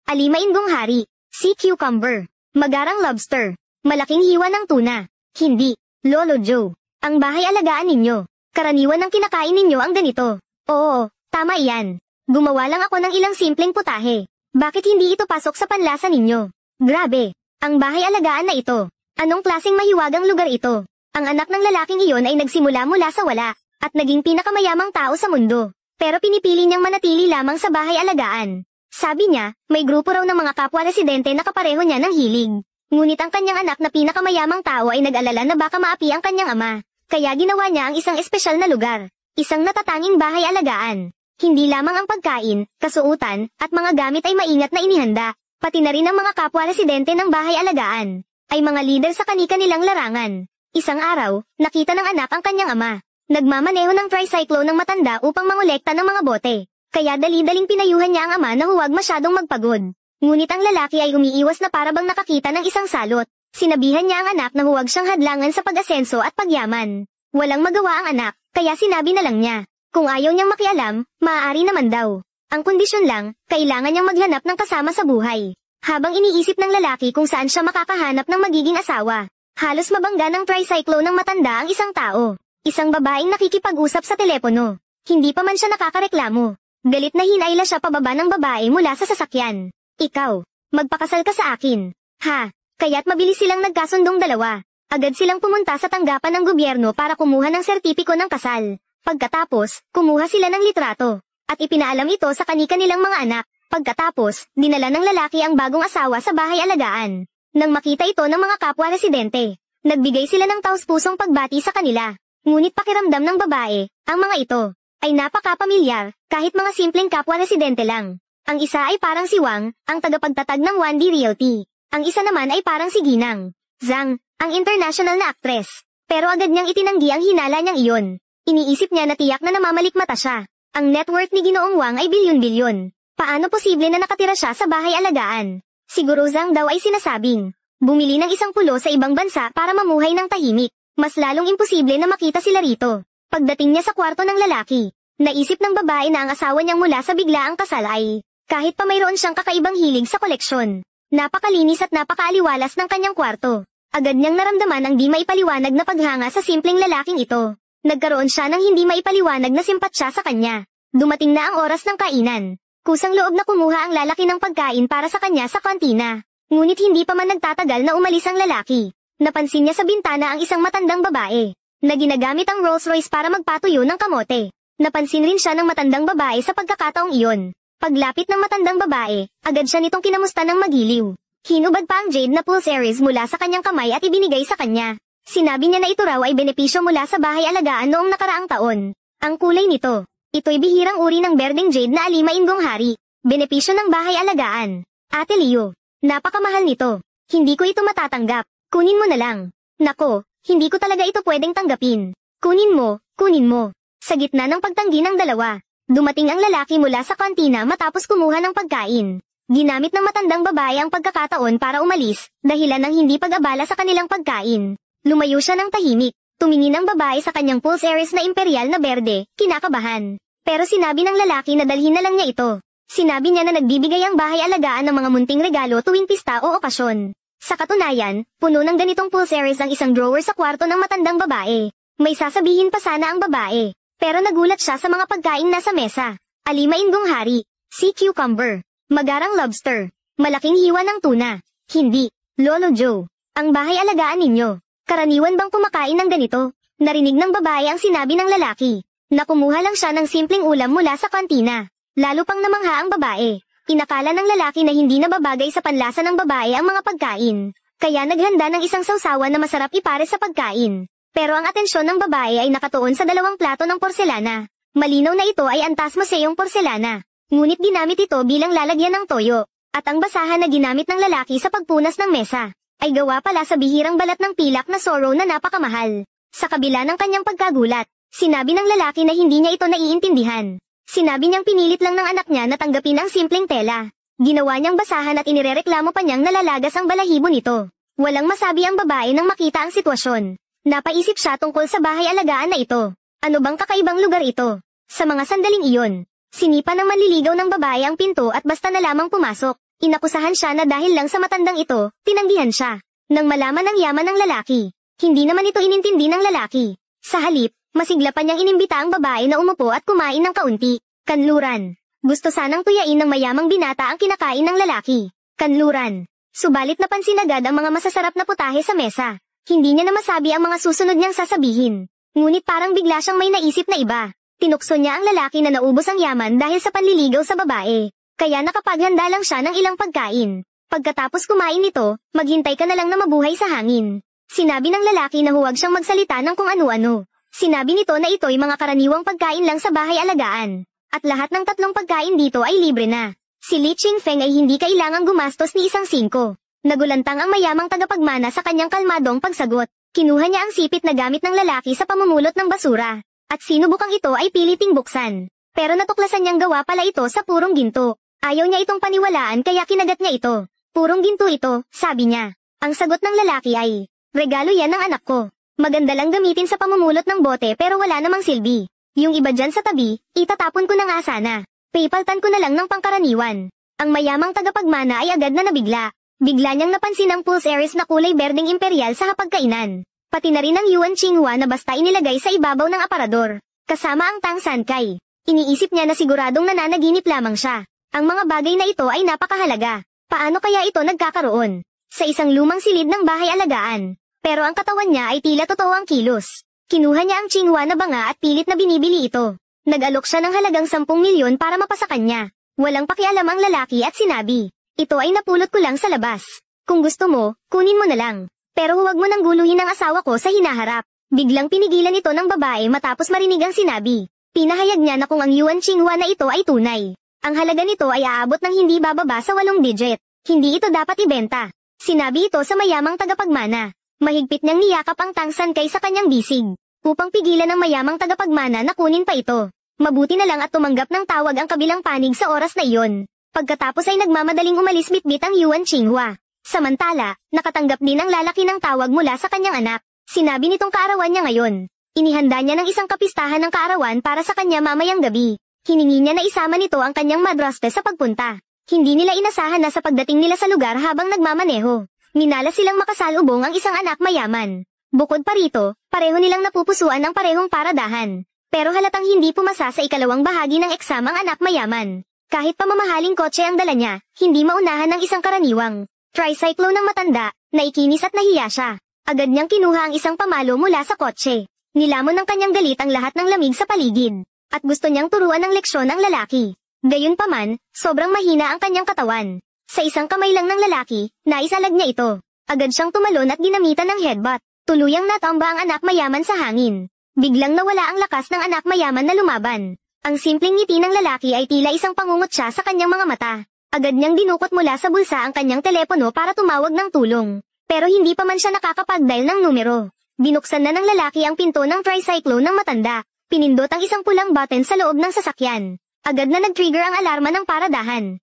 alimainggong hari, sea cucumber, magarang lobster, malaking hiwa ng tuna. Hindi, Lolo Joe. Ang bahay alagaan ninyo. Karaniwan ng kinakain ninyo ang ganito. Oo, tama iyan. Gumawa lang ako ng ilang simpleng putahe. Bakit hindi ito pasok sa panlasa ninyo? Grabe, ang bahay alagaan na ito. Anong klaseng mahiwagang lugar ito? Ang anak ng lalaking iyon ay nagsimula mula sa wala, at naging pinakamayamang tao sa mundo. Pero pinipili niyang manatili lamang sa bahay alagaan. Sabi niya, may grupo raw ng mga kapwa residente na kapareho niya ng hilig. Ngunit ang kanyang anak na pinakamayamang tao ay nag-alala na baka maapi ang kanyang ama. Kaya ginawa niya ang isang espesyal na lugar. Isang natatanging bahay alagaan. Hindi lamang ang pagkain, kasuotan, at mga gamit ay maingat na inihanda. Pati na rin ang mga kapwa residente ng bahay alagaan. Ay mga leader sa kani-kanilang larangan. Isang araw, nakita ng anak ang kanyang ama. Nagmamaneho ng tricyclone ng matanda upang mangolekta ng mga bote. Kaya dali-daling pinayuhan niya ang ama na huwag masyadong magpagod. Ngunit ang lalaki ay umiiwas na parabang nakakita ng isang salot. Sinabihan niya ang anak na huwag siyang hadlangan sa pag-asenso at pagyaman. Walang magawa ang anak, kaya sinabi na lang niya. Kung ayaw niyang makialam, maaari naman daw. Ang kondisyon lang, kailangan niyang maghanap ng kasama sa buhay. Habang iniisip ng lalaki kung saan siya makakahanap ng magiging asawa, halos mabangga ng tricyclone ng matanda ang isang tao. Isang babaeng nakikipag-usap sa telepono. Hindi pa man siya nakakareklamo. Galit na hinayla siya pababa ng babae mula sa sasakyan. Ikaw, magpakasal ka sa akin. Ha, kaya't mabilis silang nagkasundong dalawa. Agad silang pumunta sa tanggapan ng gobyerno para kumuha ng sertipiko ng kasal. Pagkatapos, kumuha sila ng litrato. At ipinaalam ito sa kani-kanilang mga anak. Pagkatapos, dinala ng lalaki ang bagong asawa sa bahay alagaan. Nang makita ito ng mga kapwa residente, nagbigay sila ng taus-pusong pagbati sa kanila. Ngunit pakiramdam ng babae, ang mga ito ay napaka-pamilyar, kahit mga simpleng kapwa residente lang. Ang isa ay parang si Wang, ang tagapagtatag ng 1D Realty. Ang isa naman ay parang si Ginang Zhang, ang international na aktres. Pero agad niyang itinanggi ang hinala niyang iyon. Iniisip niya na tiyak na namamalikmata siya. Ang net worth ni Ginoong Wang ay bilyon-bilyon. Paano posible na nakatira siya sa bahay alagaan? Siguro Zhang daw ay sinasabing, bumili ng isang pulo sa ibang bansa para mamuhay ng tahimik. Mas lalong imposible na makita sila rito. Pagdating niya sa kwarto ng lalaki, naisip ng babae na ang asawa niyang mula sa biglaang kasal ay, kahit pa mayroon siyang kakaibang hilig sa koleksyon. Napakalinis at napakaaliwalas ng kanyang kwarto. Agad niyang naramdaman ang di maipaliwanag na paghanga sa simpleng lalaking ito. Nagkaroon siya ng hindi maipaliwanag na simpatsya sa kanya. Dumating na ang oras ng kainan. Kusang loob na kumuha ang lalaki ng pagkain para sa kanya sa kantina. Ngunit hindi pa man nagtatagal na umalis ang lalaki. Napansin niya sa bintana ang isang matandang babae na ginagamit ang Rolls Royce para magpatuyo ng kamote. Napansin rin siya ng matandang babae sa pagkakataong iyon. Paglapit ng matandang babae, agad siya nitong kinamusta ng magiliw. Hinubad pa ang jade na pulseries mula sa kanyang kamay at ibinigay sa kanya. Sinabi niya na ito raw ay benepisyo mula sa bahay alagaan noong nakaraang taon. Ang kulay nito, ito'y bihirang uri ng berdeng jade na alimainggong hari. Benepisyo ng bahay alagaan. Ate Leo, napakamahal nito. Hindi ko ito matatanggap. Kunin mo na lang. Nako, hindi ko talaga ito pwedeng tanggapin. Kunin mo, kunin mo. Sa gitna ng pagtanggi ng dalawa, dumating ang lalaki mula sa kantina matapos kumuha ng pagkain. Ginamit ng matandang babae ang pagkakataon para umalis, dahilan ng hindi pag-abala sa kanilang pagkain. Lumayo siya ng tahimik. Tumingin ang babae sa kanyang pulseries na imperial na berde, kinakabahan. Pero sinabi ng lalaki na dalhin na lang niya ito. Sinabi niya na nagbibigay ang bahay alagaan ng mga munting regalo tuwing pista o okasyon. Sa katunayan, puno ng ganitong pulseries ang isang drawer sa kwarto ng matandang babae. May sasabihin pa sana ang babae. Pero nagulat siya sa mga pagkain nasa mesa. Alimainggong hari, sea cucumber, magarang lobster, malaking hiwa ng tuna. Hindi, Lolo Joe. Ang bahay alagaan ninyo. Karaniwan bang kumakain ng ganito? Narinig ng babae ang sinabi ng lalaki. Nakumuha lang siya ng simpleng ulam mula sa kantina. Lalo pang namangha ang babae. Inakala ng lalaki na hindi na babagay sa panlasa ng babae ang mga pagkain. Kaya naghanda ng isang sausawan na masarap ipare sa pagkain. Pero ang atensyon ng babae ay nakatuon sa dalawang plato ng porselana. Malinaw na ito ay antas moseong porselana. Ngunit ginamit ito bilang lalagyan ng toyo. At ang basahan na ginamit ng lalaki sa pagpunas ng mesa ay gawa pala sa bihirang balat ng pilak na sorrow na napakamahal. Sa kabila ng kanyang pagkagulat, sinabi ng lalaki na hindi niya ito naiintindihan. Sinabi niyang pinilit lang ng anak niya na tanggapin ang simpleng tela. Ginawa niyang basahan at inirereklamo pa niyang nalalagas ang balahibo nito. Walang masabi ang babae nang makita ang sitwasyon. Napaisip siya tungkol sa bahay alagaan na ito. Ano bang kakaibang lugar ito? Sa mga sandaling iyon, sinipa ng manliligaw ng babae ang pinto at basta na lamang pumasok. Inakusahan siya na dahil lang sa matandang ito, tinanggihan siya. Nang malaman ng yaman ng lalaki, hindi naman ito inintindi ng lalaki. Sa halip, masigla pa niyang inimbita ang babae na umupo at kumain ng kaunti. Kanluran. Gusto sanang tuyain ng mayamang binata ang kinakain ng lalaki. Kanluran. Subalit napansin agad ang mga masasarap na putahe sa mesa. Hindi niya na masabi ang mga susunod niyang sasabihin. Ngunit parang bigla siyang may naisip na iba. Tinukso niya ang lalaki na naubos ang yaman dahil sa panliligaw sa babae. Kaya nakapaghanda lang siya ng ilang pagkain. Pagkatapos kumain nito, maghintay ka na lang na mabuhay sa hangin. Sinabi ng lalaki na huwag siyang magsalita ng kung ano-ano. Sinabi nito na ito'y mga karaniwang pagkain lang sa bahay alagaan. At lahat ng 3 pagkain dito ay libre na. Si Li Qingfeng ay hindi kailangang gumastos ni isang 5. Nagulantang ang mayamang tagapagmana sa kanyang kalmadong pagsagot. Kinuha niya ang sipit na gamit ng lalaki sa pamumulot ng basura. At sinubukang ito ay piliting buksan. Pero natuklasan niyang gawa pala ito sa purong ginto. Ayaw niya itong paniwalaan kaya kinagat niya ito. Purong ginto ito, sabi niya. Ang sagot ng lalaki ay, regalo yan ng anak ko. Maganda lang gamitin sa pamumulot ng bote pero wala namang silbi. Yung iba dyan sa tabi, itatapon ko na nga sana. Paypaltan ko na lang ng pangkaraniwan. Ang mayamang tagapagmana ay agad na nabigla. Bigla niyang napansin ang pulse Aries na kulay berdeng imperial sa hapagkainan. Pati na rin ang Yuan Qinghua na basta inilagay sa ibabaw ng aparador. Kasama ang Tang Sankay. Iniisip niya na siguradong nananaginip lamang siya. Ang mga bagay na ito ay napakahalaga. Paano kaya ito nagkakaroon? Sa isang lumang silid ng bahay alagaan. Pero ang katawan niya ay tila totoo ang kilos. Kinuha niya ang Qinghua na banga at pilit na binibili ito. Nag-alok siya ng halagang 10 milyon para mapasakan niya. Walang pakialam ang lalaki at sinabi, ito ay napulot ko lang sa labas. Kung gusto mo, kunin mo na lang. Pero huwag mo nang guluhin ang asawa ko sa hinaharap. Biglang pinigilan ito ng babae matapos marinig ang sinabi. Pinahayag niya na kung ang Yuan Qinghua na ito ay tunay. Ang halaga nito ay aabot ng hindi bababa sa 8 digit. Hindi ito dapat ibenta. Sinabi ito sa mayamang tagapagmana. Mahigpit niyang niyakap ang Tang Sankay sa kanyang bisig. Upang pigilan ng mayamang tagapagmana na kunin pa ito. Mabuti na lang at tumanggap ng tawag ang kabilang panig sa oras na iyon. Pagkatapos ay nagmamadaling umalis bitbit ang Yuan Qinghua. Samantala, nakatanggap din ang lalaki ng tawag mula sa kanyang anak. Sinabi nitong kaarawan niya ngayon. Inihanda niya ng isang kapistahan ng kaarawan para sa kanya mamayang gabi. Hiningi niya na isama nito ang kanyang madraste sa pagpunta. Hindi nila inasahan na sa pagdating nila sa lugar habang nagmamaneho. Minala silang makasalubong ang isang anak mayaman. Bukod pa rito, pareho nilang napupusuan ang parehong paradahan. Pero halatang hindi pumasa sa ikalawang bahagi ng eksam ang anak mayaman. Kahit pa mamahaling kotse ang dala niya, hindi maunahan ng isang karaniwang tricyclo ng matanda, naikinis at nahiya siya. Agad niyang kinuha ang isang pamalo mula sa kotse. Nilamon ng kanyang galit ang lahat ng lamig sa paligid. At gusto niyang turuan ng leksyon ang lalaki. Gayunpaman, sobrang mahina ang kanyang katawan. Sa isang kamay lang ng lalaki, naisalag niya ito. Agad siyang tumalon at ginamitan ng headbutt. Tuluyang natamba ang anak mayaman sa hangin. Biglang nawala ang lakas ng anak mayaman na lumaban. Ang simpleng ngiti ng lalaki ay tila isang pangungutya sa kanyang mga mata. Agad niyang dinukot mula sa bulsa ang kanyang telepono para tumawag ng tulong. Pero hindi pa man siya nakakapag-dial ng numero. Binuksan na ng lalaki ang pinto ng tricyclo ng matanda. Pinindot ang isang pulang button sa loob ng sasakyan. Agad na nag-trigger ang alarma ng paradahan.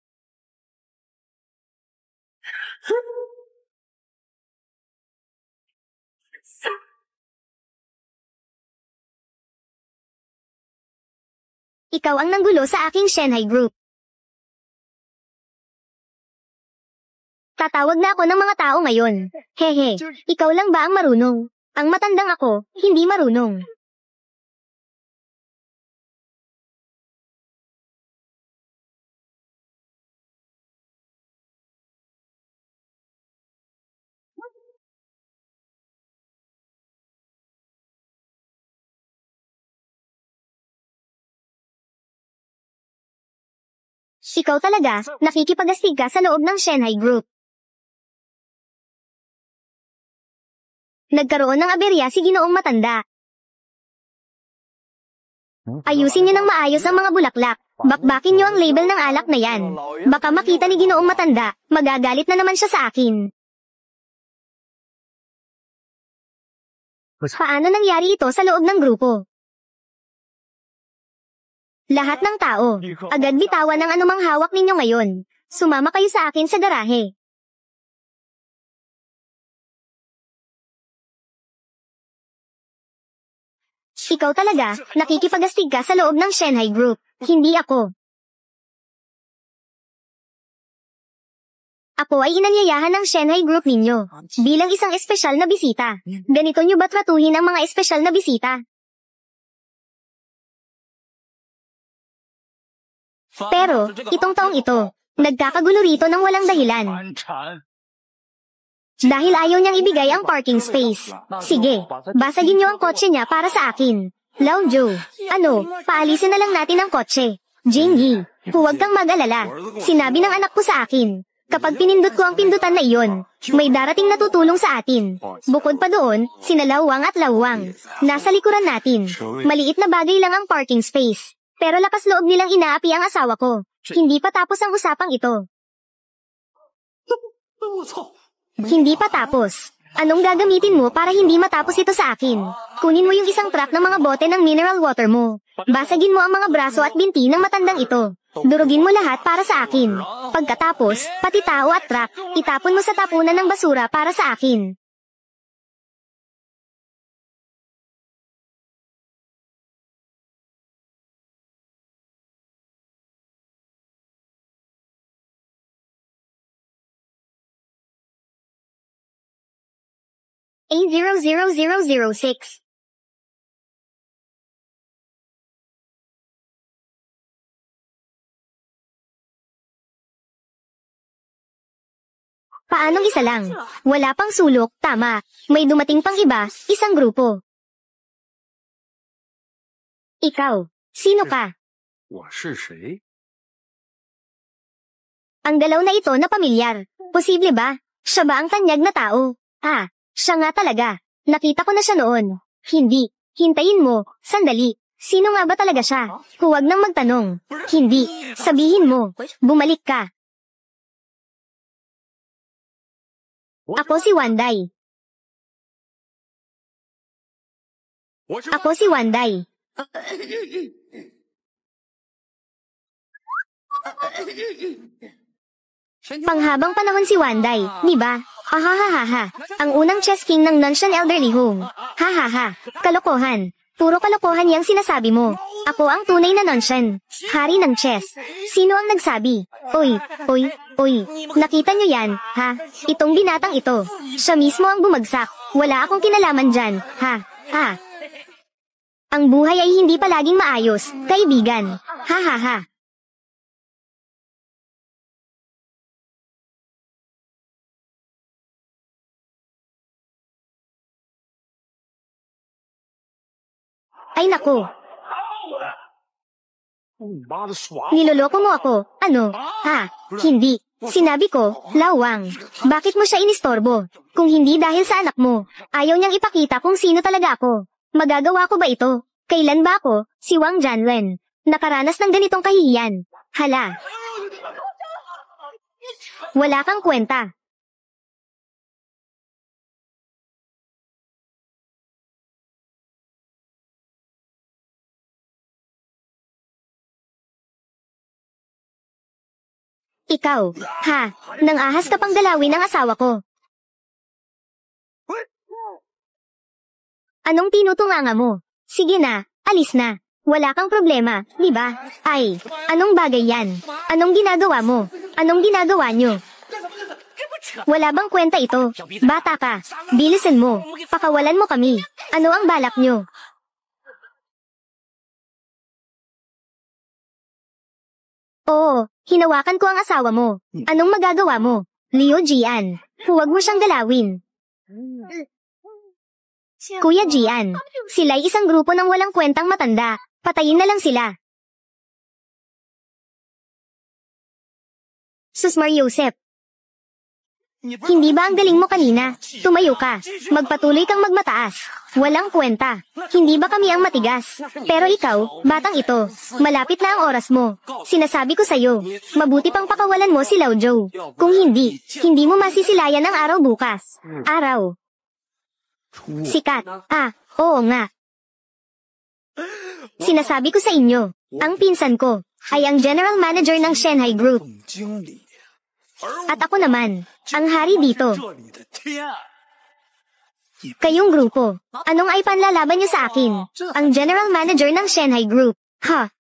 Ikaw ang nanggulo sa aking Shanghai Group. Tatawag na ako ng mga tao ngayon. Hehe, ikaw lang ba ang marunong? Ang matandang ako, hindi marunong. Ikaw talaga, nakikipag-astig ka sa loob ng Shanghai Group. Nagkaroon ng aberya si Ginoong Matanda. Ayusin niyo ng maayos ang mga bulaklak. Bakbakin niyo ang label ng alak na yan. Baka makita ni Ginoong Matanda, magagalit na naman siya sa akin. Paano nangyari ito sa loob ng grupo? Lahat ng tao, agad bitawan ang anumang hawak ninyo ngayon. Sumama kayo sa akin sa garahe. Ikaw talaga, nakikipag-astig ka sa loob ng Shanghai Group. Hindi ako. Ako ay inanyayahan ng Shanghai Group ninyo bilang isang espesyal na bisita. Ganito nyo ba tratuhin ang mga espesyal na bisita? Pero, itong taong ito, nagkakagulo rito ng walang dahilan. Dahil ayaw niyang ibigay ang parking space. Sige, basagin niyo ang kotse niya para sa akin. Lao Joe, paalisin na lang natin ang kotse. Jingyi, huwag kang mag-alala. Sinabi ng anak ko sa akin. Kapag pinindot ko ang pindutan na iyon, may darating na tutulong sa atin. Bukod pa doon, sina Lawang at Lawang. Nasa likuran natin. Maliit na bagay lang ang parking space. Pero lakas loob nilang inaapi ang asawa ko. Hindi pa tapos ang usapang ito. Hindi pa tapos. Anong gagamitin mo para hindi matapos ito sa akin? Kunin mo yung isang truck ng mga bote ng mineral water mo. Basagin mo ang mga braso at binti ng matandang ito. Durugin mo lahat para sa akin. Pagkatapos, pati tao at truck, itapon mo sa tapunan ng basura para sa akin. A00006. Paanong isa lang? Wala pang sulok, tama. May dumating pang iba, isang grupo. Ikaw, sino ka? Ang galaw na ito na pamilyar. Posible ba? Siya ba ang tanyag na tao? Siya nga talaga. Nakita ko na siya noon. Hindi. Hintayin mo. Sandali. Sino nga ba talaga siya? Huwag nang magtanong. Hindi. Sabihin mo. Bumalik ka. Ako si Wanday. Ako si Wanday. Panghabang panahon si Wanday, di ba? Ahahaha. Ang unang chess king ng Nanshan Elderly Home. Hahaha. Kalokohan. Puro kalokohan yang sinasabi mo. Ako ang tunay na Nanshan. Hari ng chess. Sino ang nagsabi? Oy. Nakita nyo yan, ha? Itong binatang ito. Siya mismo ang bumagsak. Wala akong kinalaman dyan, ha? Ang buhay ay hindi palaging maayos, kaibigan. Hahaha. Ay nako. Niloloko mo ako, ano? Hindi. Sinabi ko, Lawang. Bakit mo siya inistorbo? Kung hindi dahil sa anak mo, ayaw niyang ipakita kung sino talaga ako. Magagawa ko ba ito? Kailan ba ako, si Wang Janwen, nakaranas ng ganitong kahihiyan? Hala. Wala kang kwenta. Ikaw, nang ahas ka pang galawin ang asawa ko. Anong tinutunganga mo? Sige na, alis na. Wala kang problema, di ba? Ay, anong bagay yan? Anong ginagawa mo? Anong ginagawa nyo? Wala bang kwenta ito? Bata ka. Bilisan mo. Pakawalan mo kami. Ano ang balak nyo? Oo, hinawakan ko ang asawa mo. Anong magagawa mo? Liu Jian, huwag mo siyang galawin. Kuya Jian, sila'y isang grupo ng walang kwentang matanda. Patayin na lang sila. Susmar Yosef. Hindi ba ang galing mo kanina? Tumayo ka. Magpatuloy kang magmataas. Walang kwenta. Hindi ba kami ang matigas? Pero ikaw, batang ito, malapit na ang oras mo. Sinasabi ko sa'yo, mabuti pang pakawalan mo si Lao Joe. Kung hindi, hindi mo masisilayan ang araw bukas. Araw. Sikat. Oo nga. Sinasabi ko sa inyo, ang pinsan ko, ay ang general manager ng Shanghai Group. At ako naman, ang hari dito. Kayong grupo, anong ay panlalaban niyo sa akin? Ang general manager ng Shanghai Group.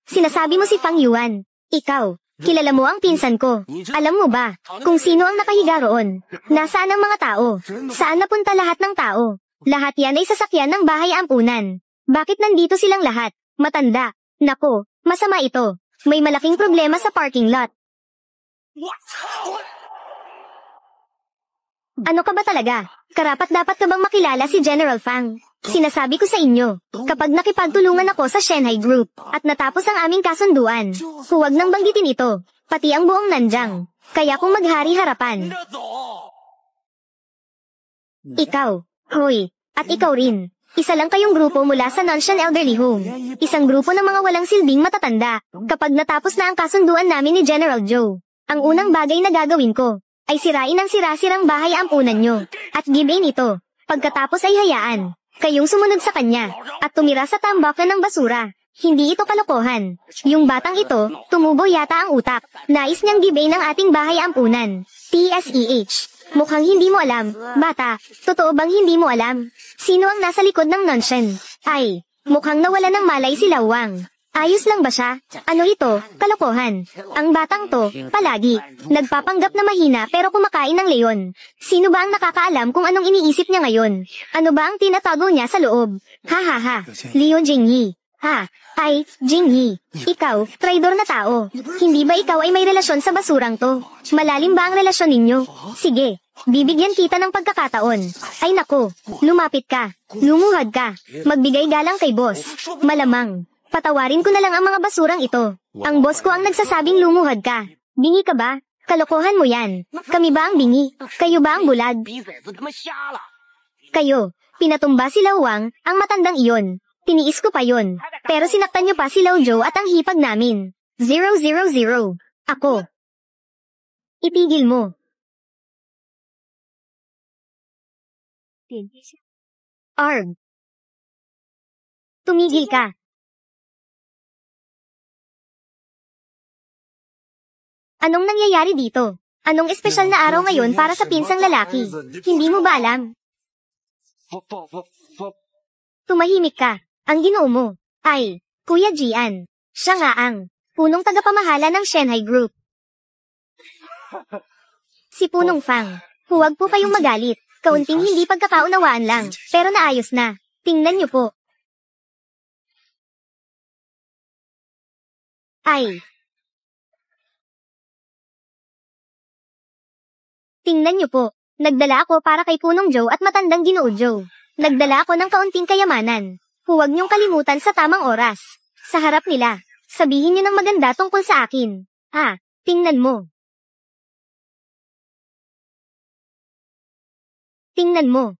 Sinasabi mo si Fang Yuan. Ikaw, Kilala mo ang pinsan ko. Alam mo ba, kung sino ang nakahiga roon? Nasaan ang mga tao? Saan napunta lahat ng tao? Lahat yan ay sasakyan ng bahay ampunan. Bakit nandito silang lahat? Matanda. Nako, masama ito. May malaking problema sa parking lot. Ano ka ba talaga? Karapat-dapat ka bang makilala si General Fang? Sinasabi ko sa inyo, kapag nakipagtulungan ako sa Shanghai Group, at natapos ang aming kasunduan, huwag nang banggitin ito, pati ang buong Nanjang. Kaya kung maghari harapan. Ikaw, hoy, at ikaw rin. Isa lang kayong grupo mula sa Nanshan Elderly Home. Isang grupo ng mga walang silbing matatanda. Kapag natapos na ang kasunduan namin ni General Joe, ang unang bagay na gagawin ko, ay sirain ang sirasirang bahay ampunan nyo, at gibain ito. Pagkatapos ay hayaan kayong sumunod sa kanya, at tumira sa tambakan ng basura. Hindi ito kalokohan. Yung batang ito, tumubo yata ang utak. Nais niyang gibain ang ating bahay ampunan. TSEH. Mukhang hindi mo alam, bata. Totoo bang hindi mo alam? Sino ang nasa likod ng nonshen? Ay, mukhang nawala ng malay si Lawang. Ayos lang ba siya? Ano ito? Kalokohan. Ang batang to, palagi, nagpapanggap na mahina pero kumakain ng leon. Sino ba ang nakakaalam kung anong iniisip niya ngayon? Ano ba ang tinatago niya sa loob? Ha ha ha. Liu Jingyi. Ha? Ay, Jingyi. Ikaw, traidor na tao. Hindi ba ikaw ay may relasyon sa basurang to? Malalim ba ang relasyon ninyo? Sige, bibigyan kita ng pagkakataon. Ay nako, lumapit ka. Lumuhad ka. Magbigay galang kay boss. Malamang. Patawarin ko na lang ang mga basurang ito. Ang boss ko ang nagsasabing lumuhad ka. Bingi ka ba? Kalokohan mo yan. Kami ba ang bingi? Kayo ba ang bulag? Kayo. Pinatumba si Lawang, ang matandang iyon. Tiniis ko pa yon. Pero sinaktan niyo pa si Lao Joe at ang hipag namin. 000. Ako. Itigil mo. Arg. Tumigil ka. Anong nangyayari dito? Anong espesyal na araw ngayon para sa pinsang lalaki? Hindi mo ba alam? Tumahimik ka. Ang ginoo mo. Ay, Kuya Jian. Siya nga ang punong tagapamahala ng Shanghai Group. Si Punong Fang. Huwag po kayong magalit. Kaunting hindi pagkakaunawaan lang. Pero naayos na. Tingnan niyo po. Ay. Tingnan niyo po, nagdala ako para kay Punong Joe at matandang Ginoo Joe. Nagdala ako ng kaunting kayamanan. Huwag niyong kalimutan sa tamang oras. Sa harap nila, sabihin niyo ng maganda tungkol sa akin. Ha, tingnan mo. Tingnan mo.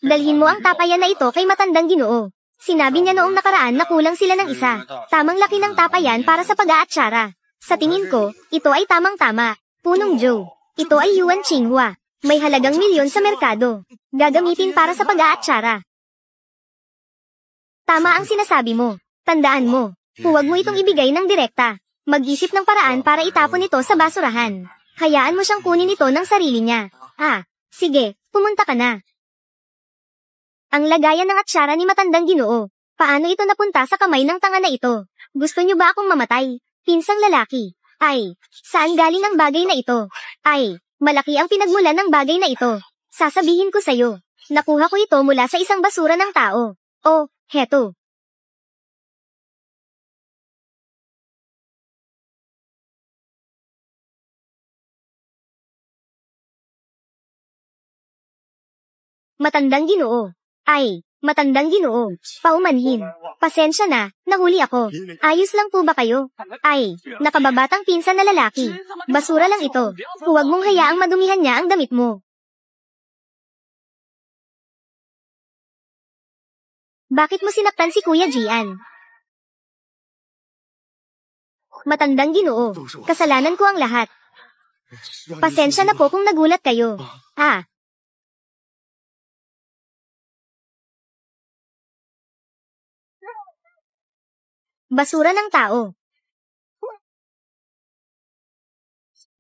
Dalhin mo ang tapayan na ito kay matandang Ginoo. Sinabi niya noong nakaraan na kulang sila ng isa. Tamang laki ng tapayan para sa pag-aatsara. Sa tingin ko, ito ay tamang-tama. Punong Joe. Ito ay Yuan Qinghua. May halagang milyon sa merkado. Gagamitin para sa pag-aatsara. Tama ang sinasabi mo. Tandaan mo. Huwag mo itong ibigay ng direkta. Mag-isip ng paraan para itapon ito sa basurahan. Hayaan mo siyang kunin ito ng sarili niya. Sige, pumunta ka na. Ang lagayan ng atsara ni matandang Ginoo. Paano ito napunta sa kamay ng tanga na ito? Gusto niyo ba akong mamatay? Pinsang lalaki. Ay, saan galing ang bagay na ito? Ay, malaki ang pinagmulan ng bagay na ito. Sasabihin ko sa'yo. Nakuha ko ito mula sa isang basura ng tao. Oh, heto. Matandang Ginoo. Ay, matandang Ginoo. Paumanhin. Pasensya na, nahuli ako. Ayos lang po ba kayo? Ay, nakababatang pinsan na lalaki. Basura lang ito. Huwag mong hayaang madumihan niya ang damit mo. Bakit mo sinaktan si Kuya Jian? Matandang Ginoo. Kasalanan ko ang lahat. Pasensya na po kung nagulat kayo. Basura ng tao.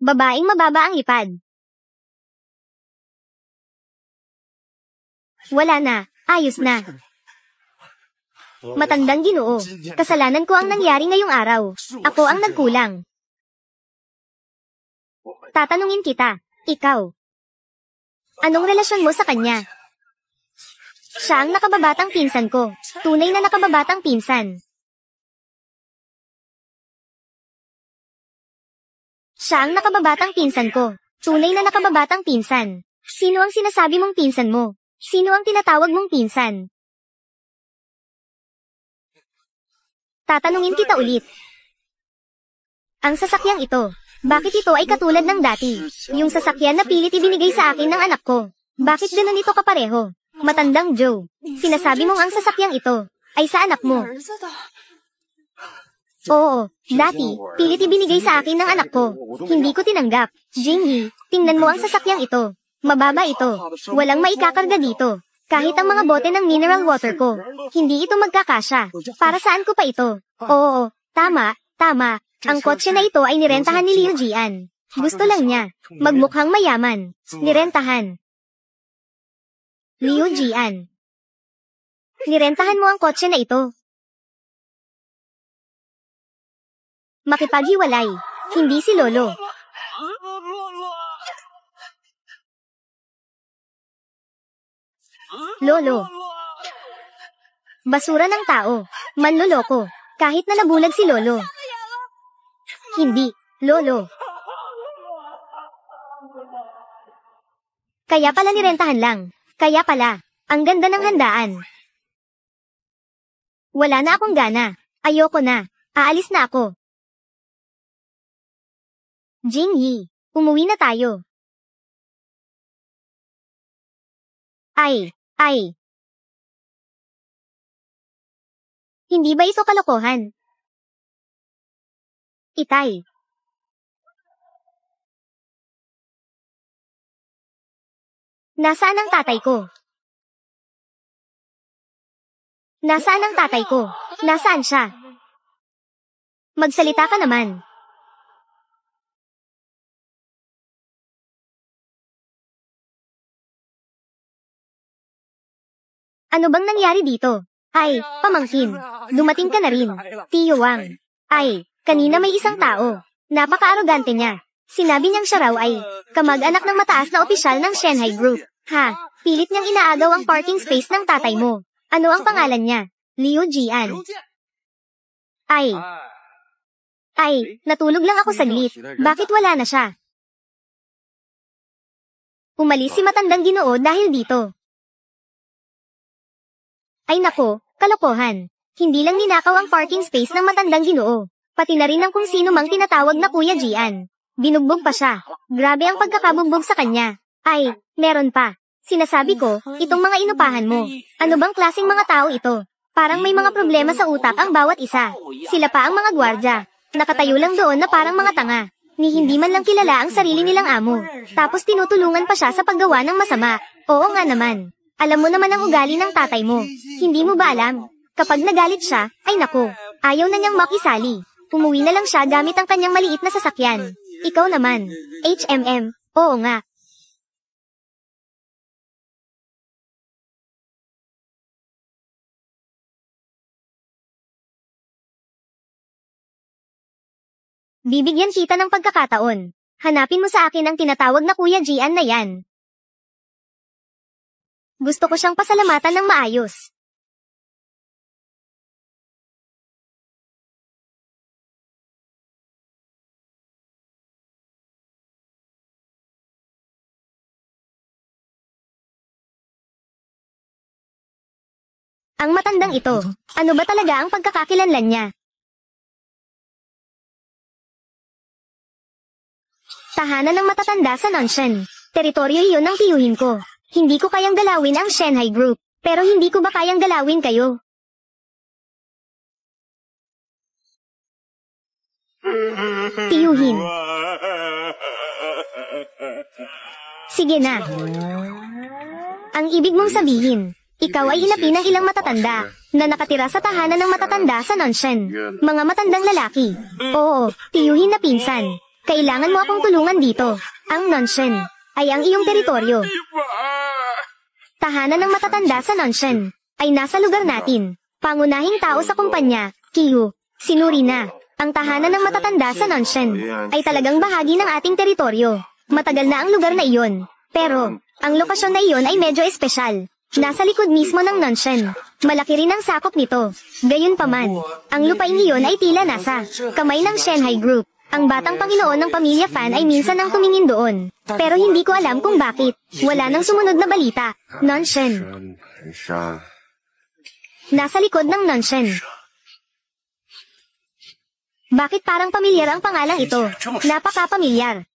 Babaeng mababa ang lipad. Wala na. Ayos na. Matandang Ginoo, kasalanan ko ang nangyari ngayong araw. Ako ang nagkulang. Tatanungin kita, ikaw. Anong relasyon mo sa kanya? Siya ang nakababatang pinsan ko. Tunay na nakababatang pinsan. Siya ang nakababatang pinsan ko. Tunay na nakababatang pinsan. Sino ang sinasabi mong pinsan mo? Sino ang tinatawag mong pinsan? Tatanungin kita ulit. Ang sasakyang ito, bakit ito ay katulad ng dati? Yung sasakyan na pilit ibinigay sa akin ng anak ko. Bakit ganun ito kapareho? Matandang Joe, sinasabi mong ang sasakyang ito ay sa anak mo. Oo, dati, pilit ibinigay sa akin ng anak ko. Hindi ko tinanggap. Jinghee, tingnan mo ang sasakyang ito. Mababa ito. Walang maikakarga dito. Kahit ang mga bote ng mineral water ko, hindi ito magkakasya. Para saan ko pa ito? Oo, tama. Ang kotse na ito ay nirentahan ni Liu Jian. Gusto lang niya. Magmukhang mayaman. Nirentahan. Liu Jian. Nirentahan mo ang kotse na ito. Makipaghiwalay. Hindi si Lolo. Lolo. Basura ng tao. Manloloko. Kahit na nabulag si Lolo. Hindi, Lolo. Kaya pala nirentahan lang. Kaya pala. Ang ganda ng handaan. Wala na akong gana. Ayoko na. Aalis na ako. Jinghee, umuwi na tayo. Ay. Hindi ba ito kalokohan? Itay. Nasaan ang tatay ko? Nasaan ang tatay ko? Nasaan siya? Magsalita ka naman. Ano bang nangyari dito? Ay, pamangkin. Dumating ka na rin. Tio Wang. Ay, kanina may isang tao. Napaka-arogante niya. Sinabi niyang siya raw ay kamag-anak ng mataas na opisyal ng Shanghai Group. Ha, pilit niyang inaagaw ang parking space ng tatay mo. Ano ang pangalan niya? Liu Jian. Ay, natulog lang ako saglit. Bakit wala na siya? Umalis si matandang Ginoo dahil dito. Ay nako, kalokohan. Hindi lang ninakaw ang parking space ng matandang Ginoo. Pati na rin ang kung sino mang tinatawag na Kuya Jian. Binugbog pa siya. Grabe ang pagkakabugbog sa kanya. Ay, meron pa. Sinasabi ko, itong mga inupahan mo. Ano bang klaseng mga tao ito? Parang may mga problema sa utak ang bawat isa. Sila pa ang mga gwardya. Nakatayo lang doon na parang mga tanga. Ni hindi man lang kilala ang sarili nilang amo. Tapos tinutulungan pa siya sa paggawa ng masama. Oo nga naman. Alam mo naman ang ugali ng tatay mo. Hindi mo ba alam? Kapag nagalit siya, ay nako, ayaw na niyang makisali. Umuwi na lang siya gamit ang kanyang maliit na sasakyan. Ikaw naman. Oo nga. Bibigyan kita ng pagkakataon. Hanapin mo sa akin ang tinatawag na Kuya Jian na yan. Gusto ko siyang pasalamatan ng maayos. Ang matandang ito, ano ba talaga ang pagkakakilanlan niya? Tahanan ng matatanda sa Nanshan. Teritoryo iyon ng tiyuhin ko. Hindi ko kayang galawin ang Shanghai Group, pero hindi ko ba kayang galawin kayo? Tiyuhin. Sige na. Ang ibig mong sabihin, ikaw ay inapi ng ilang matatanda na nakatira sa tahanan ng matatanda sa Nanshan. Mga matandang lalaki. Oo, tiyuhin na pinsan. Kailangan mo akong tulungan dito. Ang Nanshan ay ang iyong teritoryo. Tahanan ng matatanda sa Nonshen ay nasa lugar natin. Pangunahing tao sa kumpanya, Kiyu, sinuri na. Ang tahanan ng matatanda sa Nonshen ay talagang bahagi ng ating teritoryo. Matagal na ang lugar na iyon. Pero, ang lokasyon na iyon ay medyo espesyal. Nasa likod mismo ng Nonshen. Malaki rin ang sakop nito. Gayunpaman, ang lupain iyon ay tila nasa kamay ng Shanghai Group. Ang batang Panginoon ng pamilya Fan ay minsan nang tumingin doon. Pero hindi ko alam kung bakit. Wala nang sumunod na balita. Nonshen. Nasa likod ng Nonshen. Bakit parang pamilyar ang pangalang ito? Napaka-pamilyar.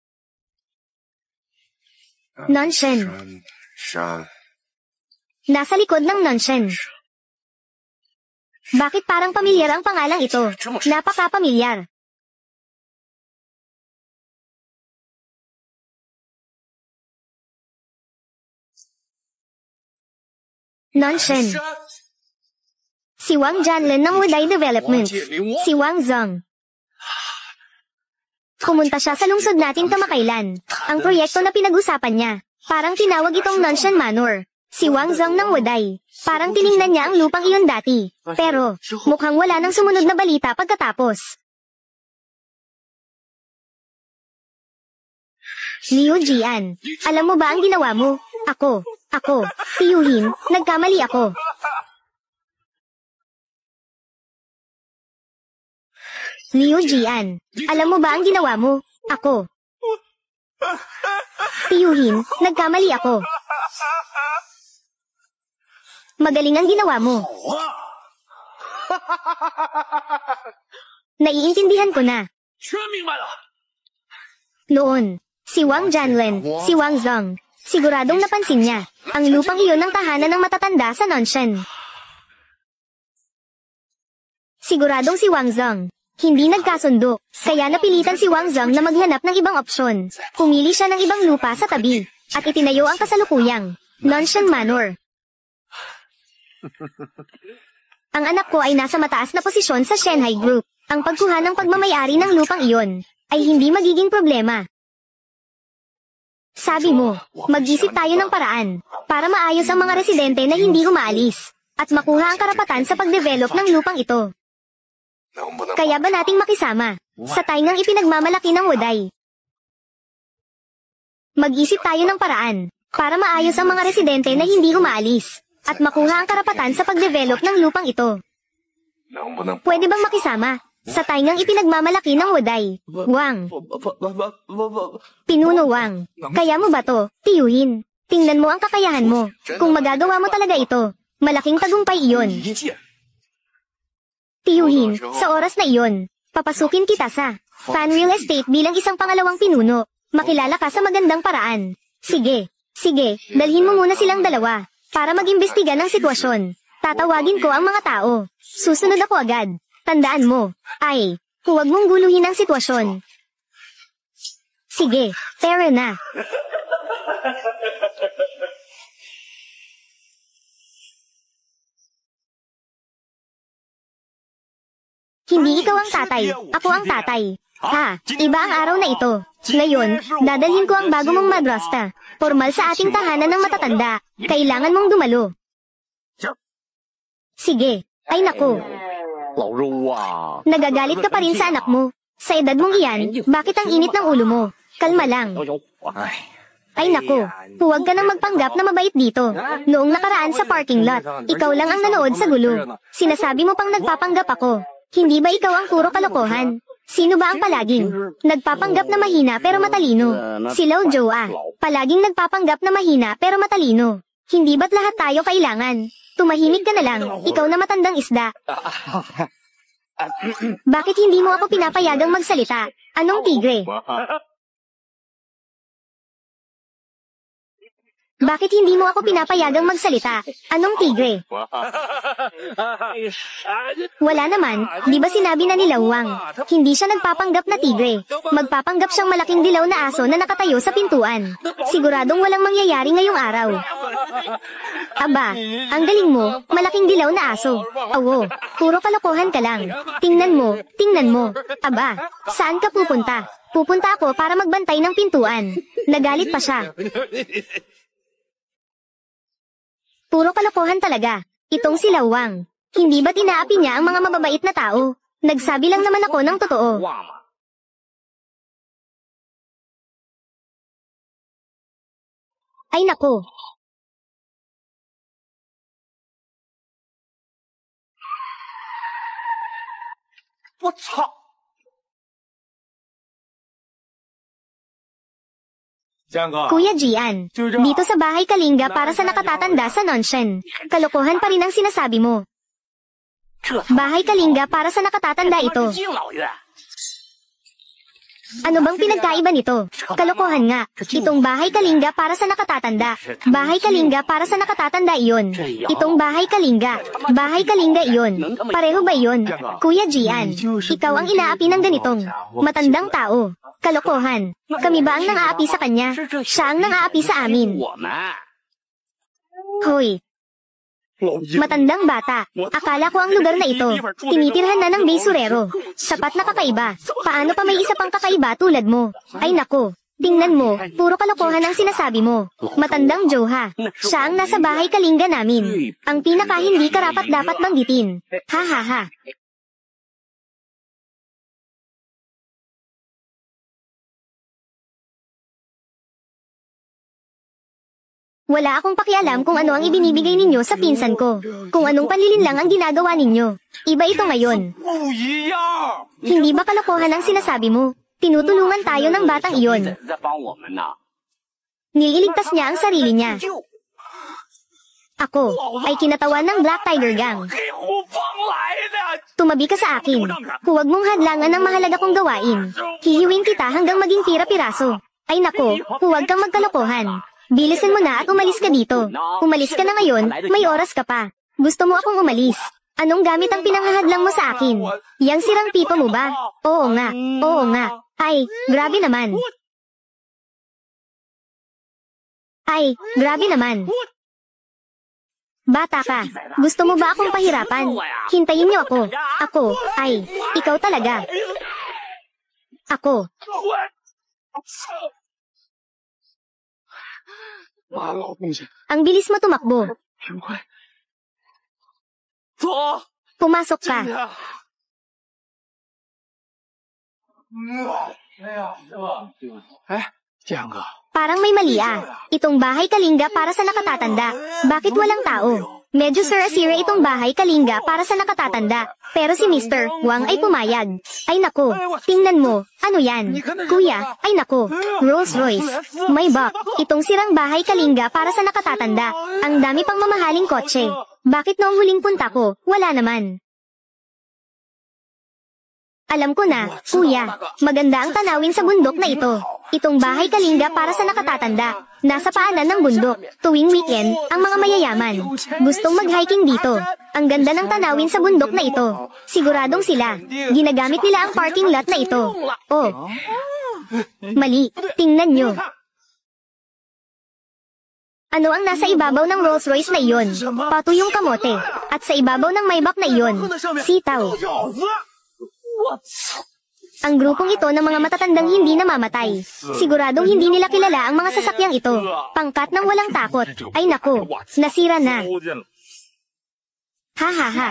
Nonshen. Nasa likod ng Nonshen. Bakit parang pamilyar ang pangalang ito? Napaka-pamilyar. Nonshen. Si Wang Janlen ng Wadai Developments. Si Wang Zong. Pumunta siya sa lungsod natin kamakailan. Ang proyekto na pinag-usapan niya. Parang tinawag itong Nonshen Manor. Si Wang Zong ng Wadai. Parang tiningnan niya ang lupang iyon dati. Pero, mukhang wala nang sumunod na balita pagkatapos. Liu Jian, alam mo ba ang ginawa mo? Ako, tiyuhin, nagkamali ako. Liu Jian, alam mo ba ang ginawa mo? Ako. Tiyuhin, nagkamali ako. Magaling ang ginawa mo. Naiintindihan ko na. Noon, si Wang Janlen, si Wang Zong, siguradong napansin niya ang lupang iyon ng tahanan ng matatanda sa Nonshen. Siguradong si Wang Zong hindi nagkasundo, kaya napilitan si Wang Zong na maghanap ng ibang opsyon. Pumili siya ng ibang lupa sa tabi, at itinayo ang kasalukuyang Nonshen Manor. Ang anak ko ay nasa mataas na posisyon sa Shanghai Group. Ang pagkuha ng pagmamayari ng lupang iyon ay hindi magiging problema. Sabi mo, mag-isip tayo ng paraan para maayos ang mga residente na hindi umaalis at makuha ang karapatan sa pagdevelop ng lupang ito. Kaya ba nating makisama sa taingang ipinagmamalaki ng Wadai? Mag-isip tayo ng paraan para maayos ang mga residente na hindi umaalis at makuha ang karapatan sa pagdevelop ng lupang ito. Pwede bang makisama sa taingang ipinagmamalaki ng Wadai? Wang. Pinuno Wang. Kaya mo ba to, tiyuhin? Tingnan mo ang kakayahan mo. Kung magagawa mo talaga ito, malaking tagumpay iyon. Tiyuhin, sa oras na iyon, papasukin kita sa Fan Real Estate bilang isang pangalawang pinuno. Makilala ka sa magandang paraan. Sige, dalhin mo muna silang dalawa para mag-imbestiga ng sitwasyon. Tatawagin ko ang mga tao. Susunod ako agad. Tandaan mo, huwag mong guluhin ang sitwasyon. Sige, tara na. Hindi ikaw ang tatay, ako ang tatay. Ha, iba ang araw na ito. Ngayon, dadalhin ko ang bago mong madrasta. Formal sa ating tahanan ng matatanda. Kailangan mong dumalo. Sige, ay naku. Nagagalit ka pa rin sa anak mo. Sa edad mong iyan, bakit ang init ng ulo mo? Kalma lang. Ay naku, huwag ka nang magpanggap na mabait dito. Noong nakaraan sa parking lot, ikaw lang ang nanood sa gulo. Sinasabi mo pang nagpapanggap ako. Hindi ba ikaw ang puro kalokohan? Sino ba ang palaging nagpapanggap na mahina pero matalino? Si Lao Zhou palaging nagpapanggap na mahina pero matalino. Hindi ba't lahat tayo kailangan? Tumahimik ka na lang, ikaw na matandang isda. Bakit hindi mo ako pinapayagang magsalita? Anong tigre? Bakit hindi mo ako pinapayagang magsalita? Anong tigre? Wala naman, di ba sinabi na ni Wang? Hindi siya nagpapanggap na tigre. Magpapanggap siyang malaking dilaw na aso na nakatayo sa pintuan. Siguradong walang mangyayari ngayong araw. Aba, ang galing mo, malaking dilaw na aso. Awo, puro kalokohan ka lang. Tingnan mo. Aba, saan ka pupunta? Pupunta ako para magbantay ng pintuan. Nagalit pa siya. Puro kalokohan talaga. Itong si Lawang. Hindi ba't inaapi niya ang mga mababait na tao? Nagsabi lang naman ako ng totoo. Ay nako. Kuya Gian, dito sa bahay Kalinga para sa nakatatanda sa Nonshen. Kalokohan pa rin ang sinasabi mo. Bahay Kalinga para sa nakatatanda ito. Ano bang pinagkaiba nito? Kalokohan nga. Itong bahay Kalinga para sa nakatatanda. Bahay Kalinga para sa nakatatanda iyon. Itong bahay Kalinga. Bahay Kalinga iyon. Pareho ba iyon? Kuya Gian, ikaw ang inaapi ng ganitong matandang tao. Kalokohan. Kami ba ang nang-aapi sa kanya? Siya ang nang-aapi sa amin. Hoy. Matandang bata. Akala ko ang lugar na ito. Tinitirhan na ng basurero. Sapat na kakaiba. Paano pa may isa pang kakaiba tulad mo? Ay nako. Tingnan mo, puro kalokohan ang sinasabi mo. Matandang Joha. Siya ang nasa bahay Kalinga namin. Ang pinaka hindi karapat dapat banggitin. Ha ha ha. Wala akong pakialam kung ano ang ibinibigay ninyo sa pinsan ko. Kung anong panlilin lang ang ginagawa ninyo. Iba ito ngayon. Hindi ba kalokohan ang sinasabi mo? Tinutulungan tayo ng batang iyon. Nililigtas niya ang sarili niya. Ako ay kinatawan ng Black Tiger Gang. Tumabi ka sa akin. Huwag mong hadlangan ang mahalaga kong gawain. Hihiwin kita hanggang maging pira-piraso. Ay nako, huwag kang magkalokohan. Bilisan mo na at umalis ka dito. Umalis ka na ngayon, may oras ka pa. Gusto mo akong umalis. Anong gamit ang pinanghahadlang mo sa akin? Yang sirang pipa mo ba? Oo nga, oo nga. Ay, grabe naman. Ay, grabe naman. Bata ka, gusto mo ba akong pahirapan? Hintayin niyo ako. Ako, ay, ikaw talaga. Ako. Ang bilis mo tumakbo. Pumasok ka. Parang may mali ah. Itong bahay Kalinga para sa nakatatanda. Bakit walang tao? Medyo sira-sira itong bahay Kalinga para sa nakatatanda. Pero si Mr. Wang ay pumayag. Ay nako, tingnan mo. Ano yan? Kuya, ay nako. Rolls Royce. May bak. Itong sirang bahay Kalinga para sa nakatatanda. Ang dami pang mamahaling kotse. Bakit noong huling punta ko, wala naman? Alam ko na, kuya. Maganda ang tanawin sa bundok na ito. Itong bahay Kalinga para sa nakatatanda. Nasa paanan ng bundok. Tuwing weekend, ang mga mayayaman gustong mag-hiking dito. Ang ganda ng tanawin sa bundok na ito. Siguradong sila. Ginagamit nila ang parking lot na ito. Oh. Mali. Tingnan nyo. Ano ang nasa ibabaw ng Rolls Royce na iyon? Patuyong kamote. At sa ibabaw ng Maybach na iyon, sitaw. Ang grupong ito ng mga matatandang hindi namamatay. Siguradong hindi nila kilala ang mga sasakyang ito. Pangkat ng walang takot. Ay nako, nasira na. Ha ha ha.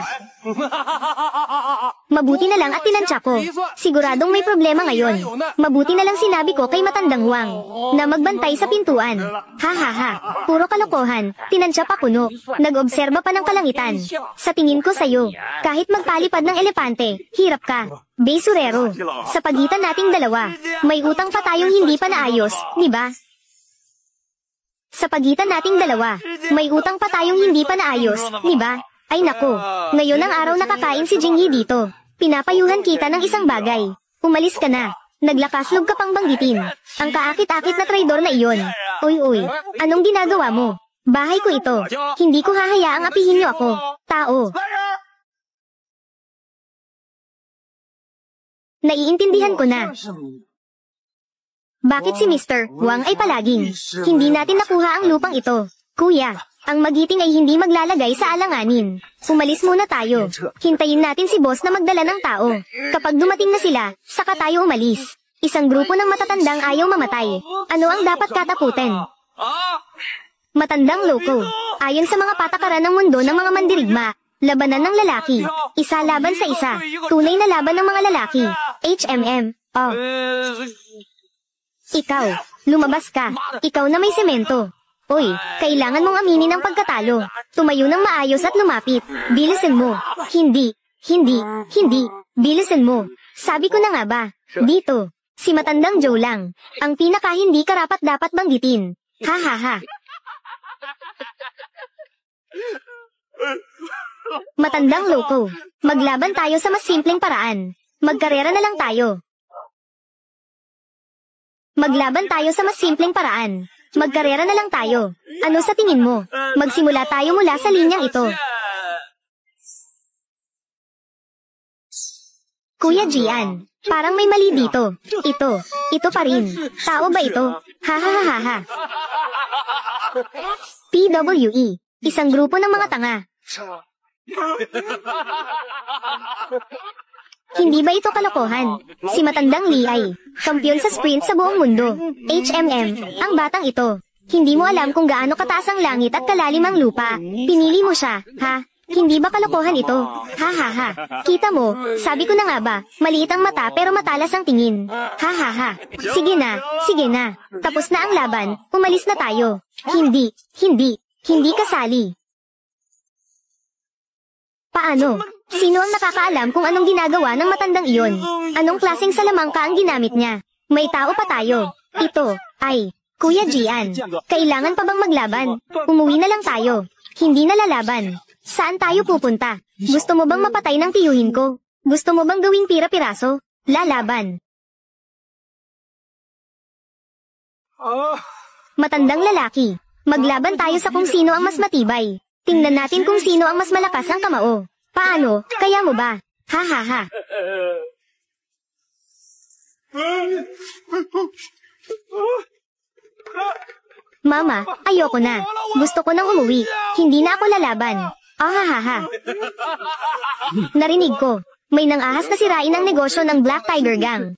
Mabuti na lang at tinansya ko. Siguradong may problema ngayon. Mabuti na lang sinabi ko kay matandang Wang na magbantay sa pintuan. Ha ha ha. Puro kalokohan. Tinansya pa kuno. Nag-obserba pa ng kalangitan. Sa tingin ko sa'yo, kahit magpalipad ng elepante, hirap ka. Basurero. Sa pagitan nating dalawa, may utang pa tayong hindi pa naayos, di ba? Sa pagitan nating dalawa, may utang pa tayong hindi pa naayos, di ba? Ay nako, ngayon ang araw nakakain si Jingyi dito. Pinapayuhan kita ng isang bagay. Umalis ka na. Naglakaslog ka pang banggitin. Ang kaakit-akit na traidor na iyon. Uy, anong ginagawa mo? Bahay ko ito. Hindi ko hahayaang apihin niyo ako. Tao. Naiintindihan ko na. Bakit si Mr. Wang ay palaging hindi natin nakuha ang lupang ito? Kuya, ang magiting ay hindi maglalagay sa alanganin. Umalis muna tayo. Hintayin natin si boss na magdala ng tao. Kapag dumating na sila, saka tayo umalis. Isang grupo ng matatandang ayaw mamatay. Ano ang dapat katakutin? Matandang loko. Ayon sa mga patakaran ng mundo ng mga mandirigma, labanan ng lalaki. Isa laban sa isa. Tunay na laban ng mga lalaki. HMM. Oh. Ikaw. Lumabas ka. Ikaw na may semento. Oy, kailangan mong aminin ang pagkatalo. Tumayo ng maayos at lumapit. Bilisan mo. Hindi. Bilisan mo. Sabi ko na nga ba? Dito. Si Matandang Joe lang. Ang pinaka hindi karapat dapat banggitin. Ha ha ha. Matandang loko. Maglaban tayo sa mas simpleng paraan. Magkarera na lang tayo. Maglaban tayo sa mas simpleng paraan. Magkarera na lang tayo. Ano sa tingin mo? Magsimula tayo mula sa linyang ito. Kuya Gian, parang may mali dito. Ito pa rin. Tao ba ito? Ha ha ha ha ha. PWE, isang grupo ng mga tanga. Hindi ba ito kalokohan? Si Matandang Lee ay kampiyon sa sprint sa buong mundo. HMM, ang batang ito. Hindi mo alam kung gaano kataas ang langit at kalalim ang lupa. Pinili mo siya, ha? Hindi ba kalokohan ito? Ha ha ha. Kita mo, sabi ko na nga ba, maliit ang mata pero matalas ang tingin. Ha ha ha. Sige na. Tapos na ang laban, umalis na tayo. Hindi kasali. Paano? Sino ang nakakaalam kung anong ginagawa ng matandang iyon? Anong klaseng salamangka ang ginamit niya? May tao pa tayo. Ito, ay, Kuya Gian. Kailangan pa bang maglaban? Umuwi na lang tayo. Hindi na lalaban. Saan tayo pupunta? Gusto mo bang mapatay ng tiyuhin ko? Gusto mo bang gawing pira-piraso? Lalaban. Matandang lalaki. Maglaban tayo sa kung sino ang mas matibay. Tingnan natin kung sino ang mas malakas ang kamao. Paano? Kaya mo ba? Ha ha ha. Mama, ayoko na. Gusto ko nang umuwi. Hindi na ako lalaban. Ah ha ha ha. Narinig ko. May nang-ahas na sirain ang negosyo ng Black Tiger Gang.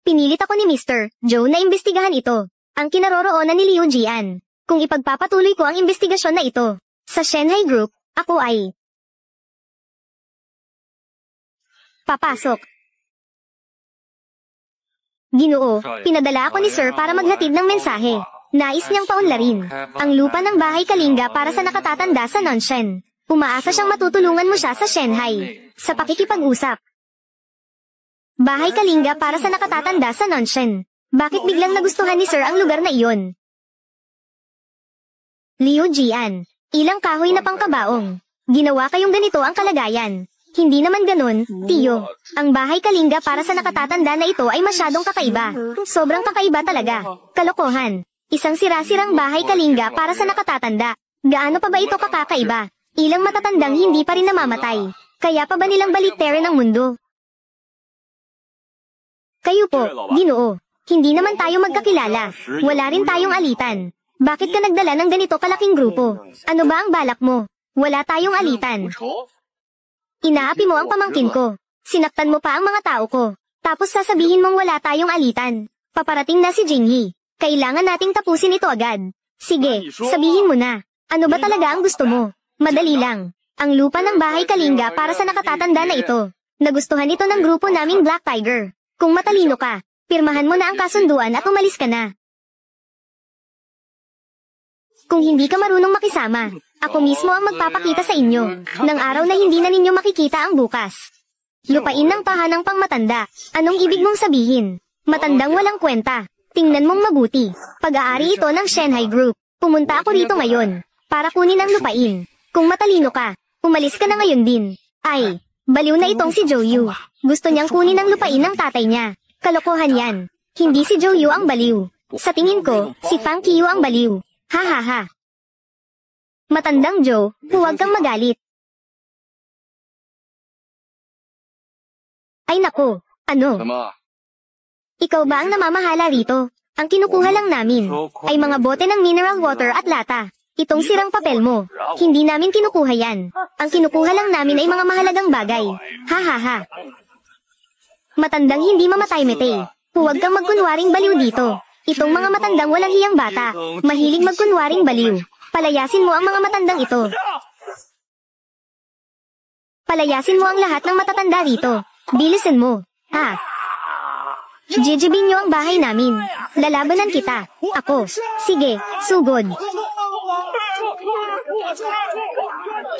Pinilit ako ni Mr. Joe na imbestigahan ito. Ang kinaroroonan ni Liu Jian. Kung ipagpapatuloy ko ang investigasyon na ito, sa Shanghai Group, ako ay papasok. Ginoo, pinadala ako ni Sir para maghatid ng mensahe. Nais niyang paunlarin ang lupa ng bahay Kalinga para sa nakatatanda sa Nonshen. Umaasa siyang matutulungan mo siya sa Shanghai, sa pakikipag-usap. Bahay Kalinga para sa nakatatanda sa Nonshen. Bakit biglang nagustuhan ni Sir ang lugar na iyon? Liu Jian, ilang kahoy na pangkabaong. Ginawa kayong ganito ang kalagayan. Hindi naman ganun, Tiyo. Ang bahay Kalinga para sa nakatatanda na ito ay masyadong kakaiba. Sobrang kakaiba talaga. Kalokohan. Isang sira-sirang bahay Kalinga para sa nakatatanda. Gaano pa ba ito kakaiba? Ilang matatandang hindi pa rin namamatay. Kaya pa ba nilang baliktarin ang mundo? Kayo po, Ginoo. Hindi naman tayo magkakilala. Wala rin tayong alitan. Bakit ka nagdala ng ganito kalaking grupo? Ano ba ang balak mo? Wala tayong alitan. Inaapi mo ang pamangkin ko. Sinaktan mo pa ang mga tao ko. Tapos sasabihin mong wala tayong alitan. Paparating na si Jingyi. Kailangan nating tapusin ito agad. Sige, sabihin mo na. Ano ba talaga ang gusto mo? Madali lang. Ang lupa ng bahay Kalinga para sa nakatatanda na ito. Nagustuhan ito ng grupo naming Black Tiger. Kung matalino ka, pirmahan mo na ang kasunduan at umalis ka na. Kung hindi ka marunong makisama, ako mismo ang magpapakita sa inyo, ng araw na hindi na ninyo makikita ang bukas. Lupain ng tahanang pangmatanda. Anong ibig mong sabihin? Matandang walang kwenta. Tingnan mong mabuti. Pag-aari ito ng Shanghai Group. Pumunta ako rito ngayon, para kunin ang lupain. Kung matalino ka, umalis ka na ngayon din. Ay, baliw na itong si Joe. Gusto niyang kunin ang lupain ng tatay niya. Kalokohan yan. Hindi si Joe ang baliw. Sa tingin ko, si Fang Qiu ang baliw. Ha ha ha. Matandang Joe, huwag kang magalit. Ay nako, ano? Ikaw ba ang namamahala rito? Ang kinukuha lang namin ay mga bote ng mineral water at lata. Itong sirang papel mo. Hindi namin kinukuha yan. Ang kinukuha lang namin ay mga mahalagang bagay. Ha ha ha. Matandang hindi mamatay mete. Huwag kang magkunwaring baliw dito. Itong mga matandang walang hiyang bata, mahilig magkunwaring baliw. Palayasin mo ang mga matandang ito. Palayasin mo ang lahat ng matatanda rito. Bilisan mo. Ha? Jijibin niyo ang bahay namin. Lalabanan kita. Ako. Sige, sugod.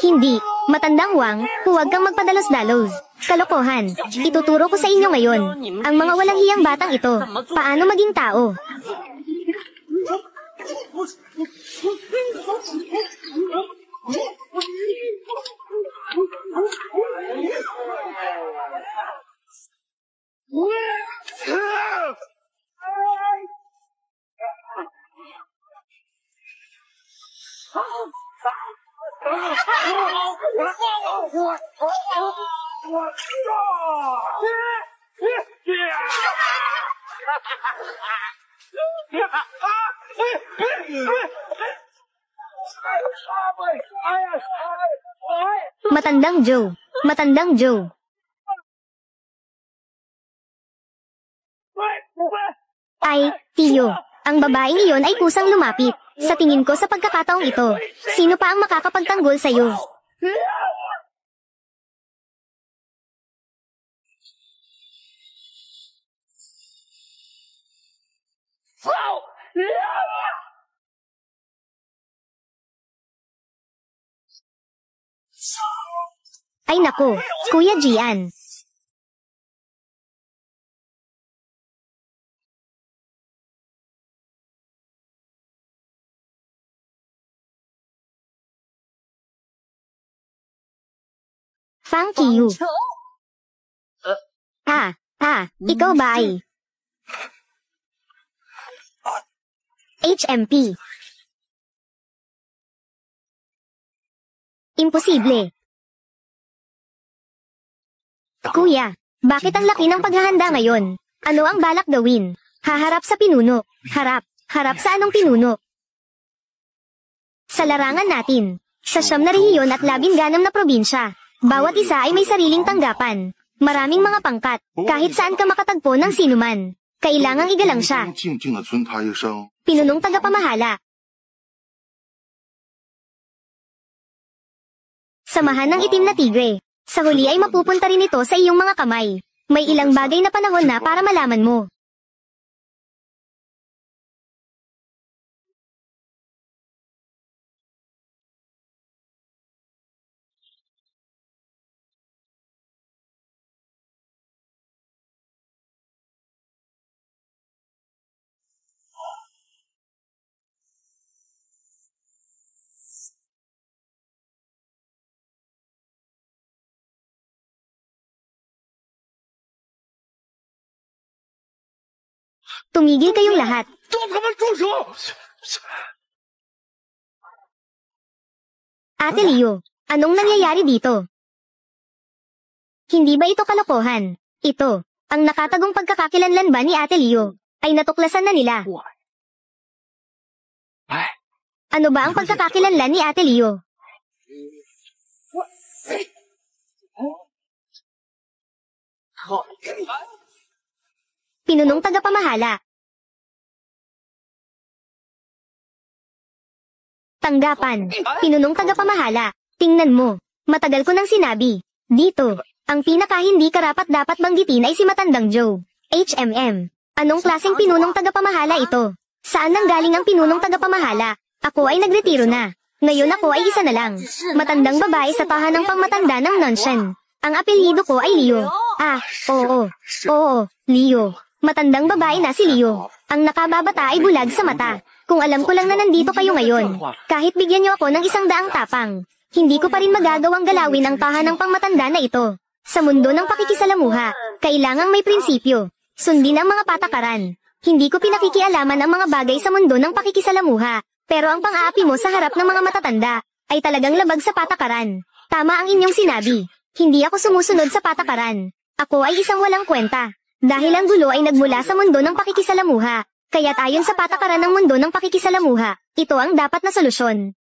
Hindi. Matandang Wang, huwag kang magpadalos-dalos. Kalokohan. Ituturo ko sa inyo ngayon. Ang mga walang hiyang batang ito. Paano maging tao? Matandang Joe. Matandang Joe. Ay, Tiyo. Ang babaeng iyon ay kusang lumapit. Sa tingin ko sa pagkakataong ito, sino pa ang makakapagtanggol sa'yo? Ay nako, Kuya Gian. Fang Qiu. Ikaw ba ay? HMP. Imposible. Kuya, bakit ang laki ng paghahanda ngayon? Ano ang balak gawin? Haharap sa pinuno. Harap. Harap sa anong pinuno? Sa larangan natin. Sa 9 na rehiyon at 16 na probinsya. Bawat isa ay may sariling tanggapan. Maraming mga pangkat. Kahit saan ka makatagpo ng sinuman. Kailangang igalang siya. Pinunong tagapamahala. Samahan ng itim na tigre. Sa huli ay mapupunta rin ito sa iyong mga kamay. May ilang bagay na panahon na para malaman mo. Tumigil kayong lahat. Ate Leo, anong nangyayari dito? Hindi ba ito kalokohan? Ito, ang nakatagong pagkakakilanlan ba ni Ate Leo, ay natuklasan na nila. Ano ba ang pagkakakilanlan ni Ate Leo? Pinunong tagapamahala. Tanggapan. Pinunong tagapamahala. Tingnan mo. Matagal ko nang sinabi. Dito, ang pinaka hindi karapat-dapat banggitin ay si Matandang Joe. HMM. Anong klaseng pinunong tagapamahala ito? Saan nanggaling ang pinunong tagapamahala? Ako ay nagretiro na. Ngayon ako ay isa na lang. Matandang babae sa tahanang pangmatanda ng Nanshan. Ang apelyido ko ay Leo. Oo, Leo. Matandang babae na si Leo. Ang nakababata ay bulag sa mata. Kung alam ko lang na nandito kayo ngayon, kahit bigyan niyo ako ng 100 tapang, hindi ko pa rin magagawang galawin ang tahanang pangmatanda na ito. Sa mundo ng pakikisalamuha, kailangang may prinsipyo. Sundin ang mga patakaran. Hindi ko pinakikialaman ang mga bagay sa mundo ng pakikisalamuha, pero ang pang-aapi mo sa harap ng mga matatanda, ay talagang labag sa patakaran. Tama ang inyong sinabi. Hindi ako sumusunod sa patakaran. Ako ay isang walang kwenta. Dahil ang gulo ay nagmula sa mundo ng pakikisalamuha, kaya't ayon sa patakaran ng mundo ng pakikisalamuha, ito ang dapat na solusyon.